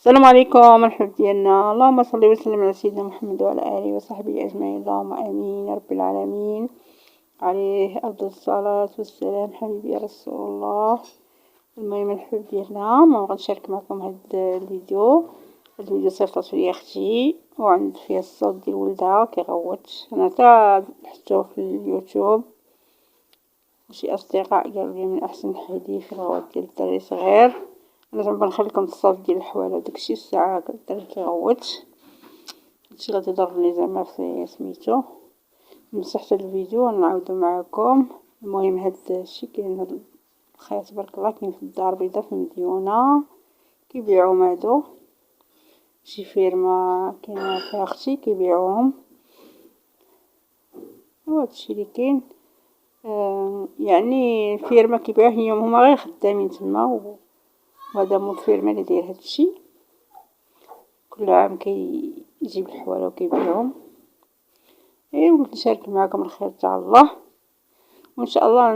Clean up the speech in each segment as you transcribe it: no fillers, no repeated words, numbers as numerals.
السلام عليكم مرحبا ديالنا. اللهم صل وسلم على سيدنا محمد وعلى اله وصحبه اجمعين. اللهم امين يا رب العالمين. عليه افضل الصلاه والسلام حبيبي يا رسول الله. المهم الحب ديالنا ما بغيت نشارك معكم هاد الفيديو صيفطت لي اختي وعند فيه الصوت ديال ولدها كيغوت. انا تا حطوه في اليوتيوب وشي اصدقاء قالوا لي من احسن حيديه في الغوات ديال الدري صغير. انا زعما بنخليكم الصوت ديال الحواله وداكشي الساعه الدري كيغوت. هادشي اللي تضرني زعما في سميتو. مسحت هاد الفيديو ونعاودو معاكم. المهم هاد الشي كاين الخير تبارك الله كاين في الدار البيضاء في مديونة كيبيعوهم هادو شي فيرما كاينة فيها اختي كيبيعوهم. وهادشي اللي كاين يعني الفيرما كيبيعوه هما غير خدامين تما وهذا مول الفيرما اللي داير هادشي. كل عام كيجيب الحواله وكيبيعهم. قلت نشارك معكم الخير تاع الله وان شاء الله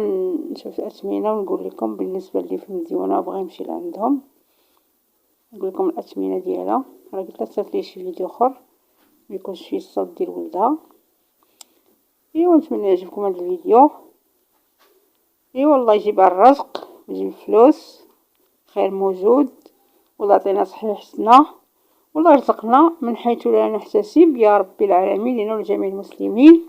نشوف الاثمنه ونقول لكم بالنسبه اللي في مديونه وبغى يمشي لعندهم نقول لكم الاثمنه ديالها. راه قلت لها صيفط لي شي فيديو اخر ما يكونش فيه الصوت ديال ولدها. نتمنى يعجبكم هذا الفيديو. والله يجيب الرزق ويجيب الفلوس خير موجود والله يعطينا صحيح حسنه والله يرزقنا من حيث لا نحتسب يا رب العالمين لنا ولجميع المسلمين.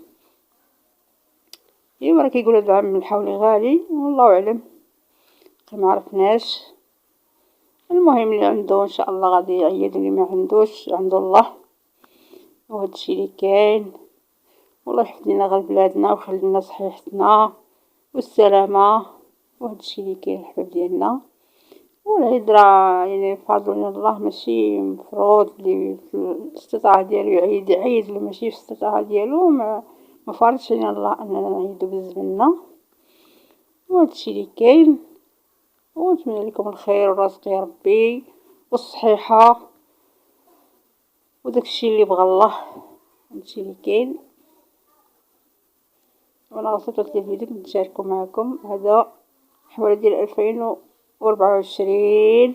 راه كيقولوا هاد العام الحولي غالي والله اعلم ما عرفناش. المهم اللي عنده ان شاء الله غادي يعيد اللي ما عندوش عنده الله. وهادشي اللي كاين والله يحفظ لنا غير بلادنا ويخلي لنا صحيحتنا والسلامه. وهادشي اللي كاين الحباب ديالنا. والعيد راه يعني فرض من الله ماشي مفروض اللي في الاستطاعة ديالو يعيد يعيد اللي ماشي في الاستطاعة ديالو ما فرضش علينا الله اننا نعيدو بالزمنة. وهادشي اللي كاين ونتمنى لكم الخير والرزق يا ربي والصحيحة وداكشي اللي بغى الله. هادشي اللي كاين وانا غصبت وقت الفيديو كنت نشاركو معكم هذا حوالي ديال 2024.